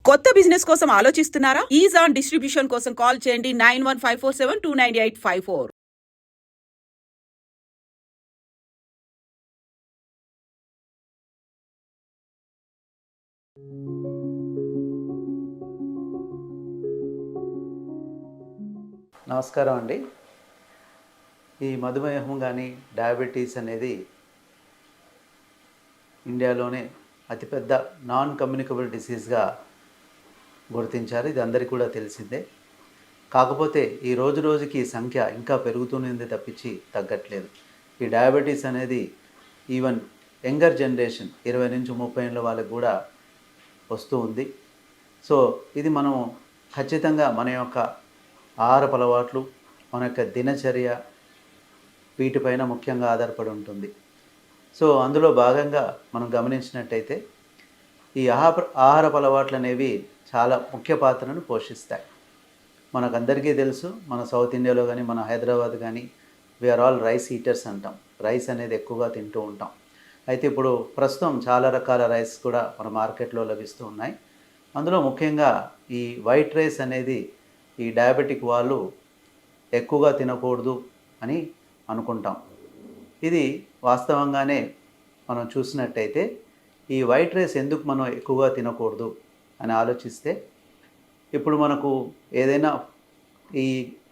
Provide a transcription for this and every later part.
కొత్త బిజినెస్ కోసం ఆలోచిస్తున్నారా? ఈజాన్ డిస్ట్రిబ్యూషన్ కోసం కాల్ చేయండి 9154729854. నమస్కారం అండి. ఈ మధుమేహం కానీ డయాబెటీస్ అనేది ఇండియాలోనే అతిపెద్ద నాన్ కమ్యూనికబుల్ డిసీజ్గా గుర్తించారు. ఇది అందరికీ కూడా తెలిసిందే. కాకపోతే ఈ రోజు రోజుకి సంఖ్య ఇంకా పెరుగుతూనే తప్పించి తగ్గట్లేదు. ఈ డయాబెటీస్ అనేది ఈవెన్ యంగర్ జనరేషన్ 20 నుంచి 30 ఏళ్ళ వాళ్ళకి కూడా వస్తూ ఉంది. సో ఇది మనం ఖచ్చితంగా మన యొక్క ఆహారపు అలవాట్లు, మన యొక్క దినచర్య వీటిపైన ముఖ్యంగా ఆధారపడి ఉంటుంది. సో అందులో భాగంగా మనం గమనించినట్టయితే ఈ ఆహారపు అలవాట్లు అనేవి చాలా ముఖ్య పాత్రను పోషిస్తాయి. మనకందరికీ తెలుసు, మన సౌత్ ఇండియాలో కానీ మన హైదరాబాద్ కానీ వీఆర్ ఆల్ రైస్ ఈటర్స్ అంటాం. రైస్ అనేది ఎక్కువగా తింటూ ఉంటాం. అయితే ఇప్పుడు ప్రస్తుతం చాలా రకాల రైస్ కూడా మన మార్కెట్లో లభిస్తూ ఉన్నాయి. అందులో ముఖ్యంగా ఈ వైట్ రైస్ అనేది ఈ డయాబెటిక్ వాళ్ళు ఎక్కువగా తినకూడదు అని అనుకుంటాం. ఇది వాస్తవంగానే మనం చూసినట్టయితే ఈ వైట్ రైస్ ఎందుకు మనం ఎక్కువగా తినకూడదు అని ఆలోచిస్తే, ఇప్పుడు మనకు ఏదైనా ఈ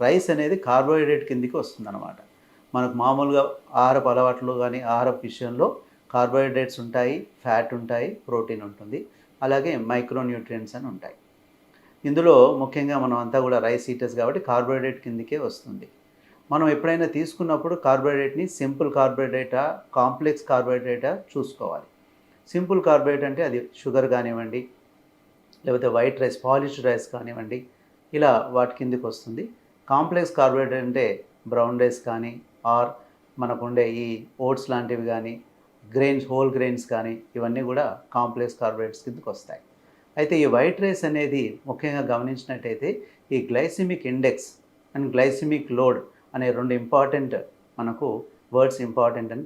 రైస్ అనేది కార్బోహైడ్రేట్ కిందికి వస్తుందన్నమాట. మనకు మామూలుగా ఆహారపు అలవాట్లు కానీ ఆహారపు విషయంలో కార్బోహైడ్రేట్స్ ఉంటాయి, ఫ్యాట్ ఉంటాయి, ప్రోటీన్ ఉంటుంది, అలాగే మైక్రోన్యూట్రియంట్స్ అని ఉంటాయి. ఇందులో ముఖ్యంగా మనం అంతా కూడా రైస్ ఈటర్స్ కాబట్టి కార్బోహైడ్రేట్ కిందికే వస్తుంది. మనం ఎప్పుడైనా తీసుకున్నప్పుడు కార్బోహైడ్రేట్ని సింపుల్ కార్బోహైడ్రేటా, కాంప్లెక్స్ కార్బోహైడ్రేటా చూసుకోవాలి. సింపుల్ కార్బోహైడ్రేట్ అంటే అది షుగర్ కానివ్వండి, లేకపోతే వైట్ రైస్, పాలిష్డ్ రైస్ కానివ్వండి, ఇలా వాటి కిందికి వస్తుంది. కాంప్లెక్స్ కార్బోహైడ్రేట్ అంటే బ్రౌన్ రైస్ కానీ ఆర్ మనకుండే ఈ ఓట్స్ లాంటివి కానీ, గ్రెయిన్స్, హోల్ గ్రెయిన్స్ కానీ, ఇవన్నీ కూడా కాంప్లెక్స్ కార్బోహైడ్రేట్స్ కిందకి వస్తాయి. అయితే ఈ వైట్ రైస్ అనేది ముఖ్యంగా గమనించినట్టయితే ఈ glycemic index and glycaemic load అనే రెండు ఇంపార్టెంట్ మనకు వర్డ్స్ ఇంపార్టెంట్ అని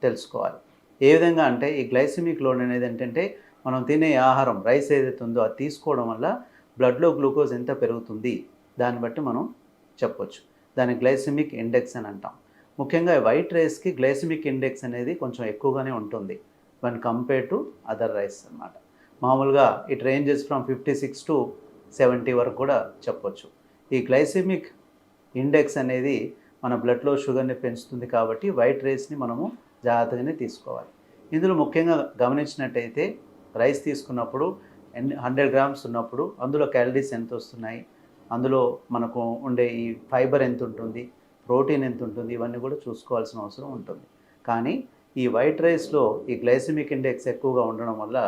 తెలుసుకోవాలి. ఏ విధంగా అంటే ఈ గ్లైసిమిక్ లోడ్ అనేది ఏంటంటే మనం తినే ఆహారం రైస్ ఏదైతే ఉందో అది తీసుకోవడం వల్ల బ్లడ్లో గ్లూకోజ్ ఎంత పెరుగుతుంది దాన్ని బట్టి మనం చెప్పొచ్చు. దాన్ని గ్లైసిమిక్ ఇండెక్స్ అని అంటాం. ముఖ్యంగా వైట్ రైస్కి గ్లైసిమిక్ ఇండెక్స్ అనేది కొంచెం ఎక్కువగానే ఉంటుంది one compare to other rice అన్నమాట. మామూలుగా ఇట్ రేంజెస్ ఫ్రమ్ 56 to 70 వరకు కూడా చెప్పొచ్చు. ఈ గ్లైసిమిక్ ఇండెక్స్ అనేది మన బ్లడ్లో షుగర్ని పెంచుతుంది కాబట్టి వైట్ రైస్ని మనము జాగ్రత్తగానే తీసుకోవాలి. ఇందులో ముఖ్యంగా గమనించినట్టయితే రైస్ తీసుకున్నప్పుడు 100 గ్రామ్స్ ఉన్నప్పుడు అందులో క్యాలరీస్ ఎంత వస్తున్నాయి, అందులో మనకు ఉండే ఈ ఫైబర్ ఎంత ఉంటుంది, ప్రోటీన్ ఎంత ఉంటుంది, ఇవన్నీ కూడా చూసుకోవాల్సిన అవసరం ఉంటుంది. కానీ ఈ వైట్ రైస్లో ఈ గ్లైసిమిక్ ఇండెక్స్ ఎక్కువగా ఉండడం వల్ల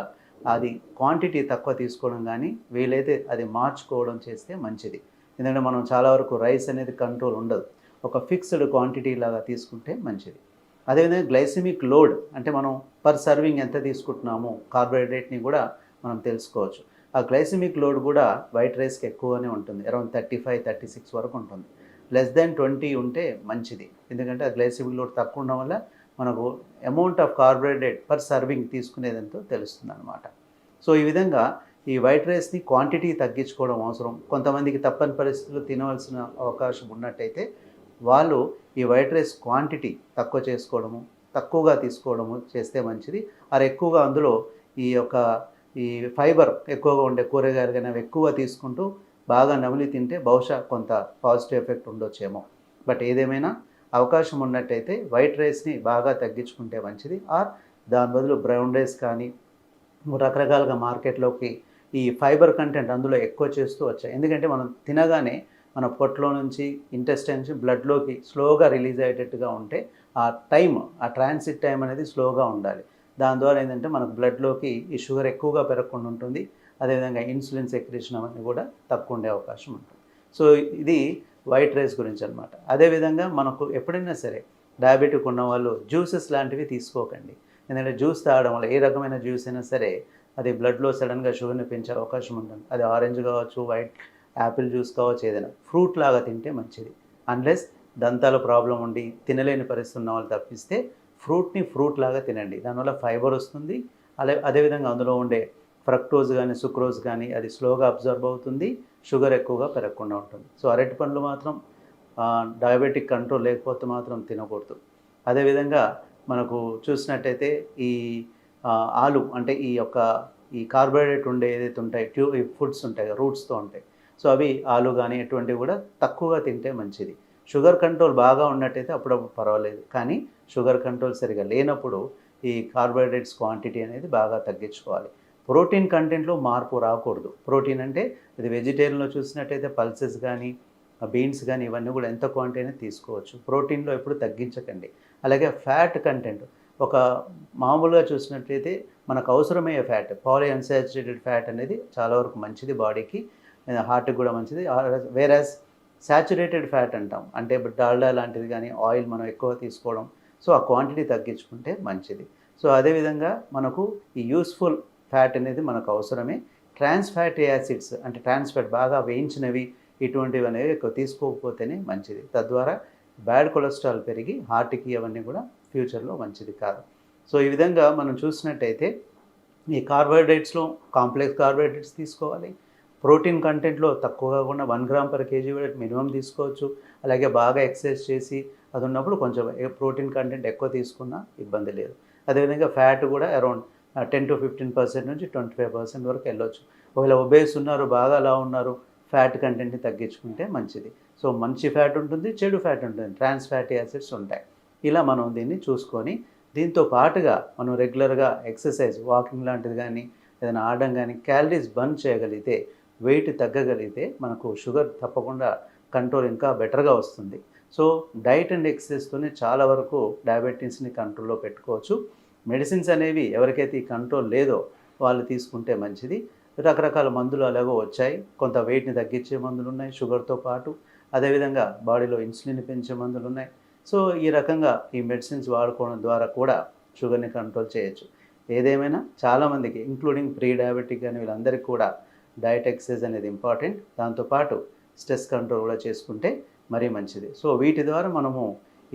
అది క్వాంటిటీ తక్కువ తీసుకోవడం కానీ వీలైతే అది మార్చుకోవడం చేస్తే మంచిది. ఎందుకంటే మనం చాలా వరకు రైస్ అనేది కంట్రోల్ ఉండదు, ఒక ఫిక్స్డ్ క్వాంటిటీ లాగా తీసుకుంటే మంచిది. అదేవిధంగా గ్లైసిమిక్ లోడ్ అంటే మనం పర్ సర్వింగ్ ఎంత తీసుకుంటున్నామో కార్బోహైడ్రేట్ని కూడా మనం తెలుసుకోవచ్చు. ఆ గ్లైసిమిక్ లోడ్ కూడా వైట్ రైస్కి ఎక్కువగానే ఉంటుంది, అరౌండ్ 35-36 వరకు ఉంటుంది. లెస్ దెన్ 20 ఉంటే మంచిది, ఎందుకంటే ఆ గ్లైసిమిక్ లోడ్ తక్కువ ఉండడం వల్ల మనకు amount of carbohydrate per serving తీసుకునేదంతో తెలుస్తుంది అన్నమాట. సో ఈ విధంగా ఈ వైట్ రైస్ని క్వాంటిటీ తగ్గించుకోవడం అవసరం. కొంతమందికి తప్పని పరిస్థితుల్లో తినవలసిన అవకాశం ఉన్నట్టయితే వాళ్ళు ఈ వైట్ రైస్ క్వాంటిటీ తక్కువ చేసుకోవడము, తక్కువగా తీసుకోవడము చేస్తే మంచిది. అది ఎక్కువగా అందులో ఈ ఫైబర్ ఎక్కువగా ఉండే కూరగాయలు కానీ అవి ఎక్కువ తీసుకుంటూ బాగా నమిలి తింటే బహుశా కొంత పాజిటివ్ ఎఫెక్ట్ ఉండొచ్చేమో. బట్ ఏదేమైనా అవకాశం ఉన్నట్టయితే వైట్ రైస్ని బాగా తగ్గించుకుంటే మంచిది. ఆర్ దాని బదులు బ్రౌన్ రైస్ కానీ రకరకాలుగా మార్కెట్లోకి ఈ ఫైబర్ కంటెంట్ అందులో ఎక్కువ చేస్తూ వచ్చాయి. ఎందుకంటే మనం తినగానే మన పొట్టలో నుంచి ఇంటెస్టైన్ నుంచి బ్లడ్లోకి స్లోగా రిలీజ్ అయ్యేటట్టుగా ఉంటే ఆ ట్రాన్సిట్ టైం అనేది స్లోగా ఉండాలి. దాని ద్వారా ఏంటంటే మనకు బ్లడ్లోకి ఈ షుగర్ ఎక్కువగా పెరగకుండా ఉంటుంది. అదేవిధంగా ఇన్సులిన్ సెక్రేషన్ అవన్నీ కూడా తక్కువ ఉండే అవకాశం ఉంటుంది. సో ఇది వైట్ రైస్ గురించి అనమాట. అదేవిధంగా మనకు ఎప్పుడైనా సరే డయాబెటిక్ ఉన్న వాళ్ళు జ్యూసెస్ లాంటివి తీసుకోకండి. ఎందుకంటే జ్యూస్ తాగడం వల్ల ఏ రకమైన జ్యూస్ అయినా సరే అది బ్లడ్లో సడన్గా షుగర్ని పెంచే అవకాశం ఉంటుంది. అది ఆరెంజ్ కావచ్చు, వైట్ యాపిల్ జ్యూస్ కావచ్చు, ఏదైనా ఫ్రూట్ లాగా తింటే మంచిది. అన్లెస్ దంతాల ప్రాబ్లం ఉండి తినలేని పరిస్థితి ఉన్న వాళ్ళు తప్పిస్తే ఫ్రూట్ని ఫ్రూట్ లాగా తినండి. దానివల్ల ఫైబర్ వస్తుంది. అదేవిధంగా అందులో ఉండే ఫ్రక్టోజ్ కానీ సుక్రోజ్ కానీ అది స్లోగా అబ్జర్వ్ అవుతుంది, షుగర్ ఎక్కువగా పెరగకుండా ఉంటుంది. సో అరటి పండ్లు మాత్రం డయాబెటిక్ కంట్రోల్ లేకపోతే మాత్రం తినకూడదు. అదేవిధంగా మనకు చూసినట్టయితే ఈ ఆలు అంటే ఈ కార్బోహైడ్రేట్ ఉండే ఏదైతే ఉంటాయి ఈ ఫుడ్స్ ఉంటాయి రూట్స్తో ఉంటాయి, సో అవి ఆలు కానీ ఎటువంటివి కూడా తక్కువగా తింటే మంచిది. షుగర్ కంట్రోల్ బాగా ఉన్నట్టయితే అప్పుడప్పుడు పర్వాలేదు, కానీ షుగర్ కంట్రోల్ సరిగా లేనప్పుడు ఈ కార్బోహైడ్రేట్స్ క్వాంటిటీ అనేది బాగా తగ్గించుకోవాలి. ప్రోటీన్ కంటెంట్లో మార్పు రాకూడదు. ప్రోటీన్ అంటే ఇది వెజిటేరియన్లో చూసినట్టయితే పల్సెస్ కానీ బీన్స్ కానీ ఇవన్నీ కూడా ఎంత క్వాంటిటీ అయినా తీసుకోవచ్చు. ప్రోటీన్లో ఎప్పుడు తగ్గించకండి. అలాగే ఫ్యాట్ కంటెంట్ మామూలుగా చూసినట్లయితే మనకు అవసరమయ్యే ఫ్యాట్ పాలీ అన్సాచురేటెడ్ ఫ్యాట్ అనేది చాలా వరకు మంచిది బాడీకి, హార్ట్కి కూడా మంచిది. వేరాజ్ సాచురేటెడ్ ఫ్యాట్ అంటాం, అంటే డాల్డా లాంటిది కానీ ఆయిల్ మనం ఎక్కువ తీసుకోవడం, సో ఆ క్వాంటిటీ తగ్గించుకుంటే మంచిది. సో అదేవిధంగా మనకు ఈ యూస్ఫుల్ ఫ్యాట్ అనేది మనకు అవసరమే. ట్రాన్స్ ఫ్యాటీ యాసిడ్స్ అంటే ట్రాన్స్ ఫ్యాట్ బాగా వేయించినవి ఇటువంటివి అనేవి ఎక్కువ తీసుకోకపోతేనే మంచిది. తద్వారా బ్యాడ్ కొలెస్ట్రాల్ పెరిగి హార్ట్కి అవన్నీ కూడా ఫ్యూచర్లో మంచిది కాదు. సో ఈ విధంగా మనం చూసినట్టయితే ఈ కార్బోహైడ్రేట్స్లో కాంప్లెక్స్ కార్బోహైడ్రేట్స్ తీసుకోవాలి. ప్రోటీన్ కంటెంట్లో తక్కువగా కూడా 1 gram per KG wait minimum తీసుకోవచ్చు. అలాగే బాగా ఎక్సర్సైజ్ చేసి అది ఉన్నప్పుడు కొంచెం ప్రోటీన్ కంటెంట్ ఎక్కువ తీసుకున్నా ఇబ్బంది లేదు. అదేవిధంగా ఫ్యాట్ కూడా అరౌండ్ 10 to 15% నుంచి 25% వరకు వెళ్ళొచ్చు. ఒకవేళ ఒబేస్ ఉన్నారు, బాగా అలా ఉన్నారు, ఫ్యాట్ కంటెంట్ని తగ్గించుకుంటే మంచిది. సో మంచి ఫ్యాట్ ఉంటుంది, చెడు ఫ్యాట్ ఉంటుంది, ట్రాన్స్ ఫ్యాటీ యాసిడ్స్ ఉంటాయి. ఇలా మనం దీన్ని చూసుకొని దీంతో పాటుగా మనం రెగ్యులర్గా ఎక్సర్సైజ్ వాకింగ్ లాంటిది కానీ ఏదైనా ఆడడం కానీ క్యాలరీస్ బర్న్ చేయగలిగితే వెయిట్ తగ్గగలిగితే మనకు షుగర్ తప్పకుండా కంట్రోల్ ఇంకా బెటర్గా వస్తుంది. సో డైట్ అండ్ ఎక్సర్సైజ్తోనే చాలా వరకు డయాబెటీస్ని కంట్రోల్లో పెట్టుకోవచ్చు. మెడిసిన్స్ అనేవి ఎవరికైతే ఈ కంట్రోల్ లేదో వాళ్ళు తీసుకుంటే మంచిది. రకరకాల మందులు అలాగో వచ్చాయి, కొంత వెయిట్ని తగ్గించే మందులు ఉన్నాయి షుగర్తో పాటు, అదేవిధంగా బాడీలో ఇన్సులిన్ పెంచే మందులు ఉన్నాయి. సో ఈ రకంగా ఈ మెడిసిన్స్ వాడుకోవడం ద్వారా కూడా షుగర్ని కంట్రోల్ చేయొచ్చు. ఏదేమైనా చాలామందికి ఇంక్లూడింగ్ ప్రీ డయాబెటిక్ కానీ వీళ్ళందరికీ కూడా డైట్ ఎక్సర్సైజ్ అనేది ఇంపార్టెంట్. దాంతోపాటు స్ట్రెస్ కంట్రోల్ కూడా చేసుకుంటే మరీ మంచిది. సో వీటి ద్వారా మనము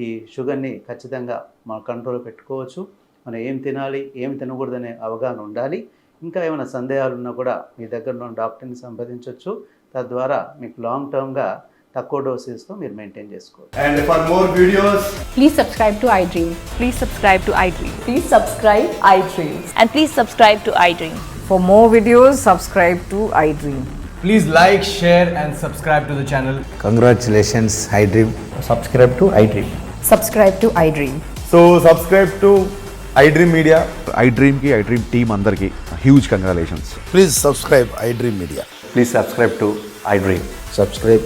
ఈ షుగర్ని ఖచ్చితంగా మన కంట్రోల్ పెట్టుకోవచ్చు. మనం ఏం తినాలి ఏం తినకూడదనే అవగాహన ఉండాలి. ఇంకా ఏమైనా సందేహాలు ఉన్నా కూడా మీ దగ్గర ఉన్న డాక్టర్ని సంప్రదించవచ్చు. తద్వారా మీకు లాంగ్ టర్మ్గా తక్కువ డోసెస్తో మీరు మెయింటైన్ చేసుకోవచ్చు. And for more videos, Please subscribe to iDream. Please subscribe to iDream. Please subscribe iDream. And please subscribe to iDream. For more videos, subscribe to iDream. please like, share and subscribe to the channel. Congratulations, iDream. Subscribe to iDream. Subscribe to iDream. So subscribe to iDream Media. iDream team andarki huge congratulations. Please subscribe iDream Media. Please subscribe to iDream. Subscribe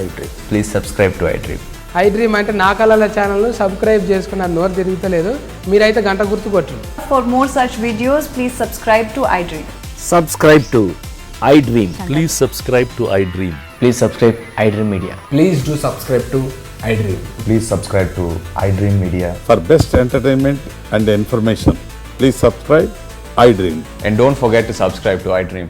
iDream. Please subscribe to iDream. iDream అంటే నా కళల ఛానల్ను subscribe చేసుకున్న నోరు తిరుగుతలేదు, మీరైతే గంట గుర్తు కొట్టండి. For more such videos, please subscribe to iDream. Subscribe to iDream. Please subscribe to iDream. Please subscribe iDream Media. Please do subscribe to iDream. Please subscribe to iDream Media. For best entertainment and information, please subscribe iDream. And don't forget to subscribe to iDream.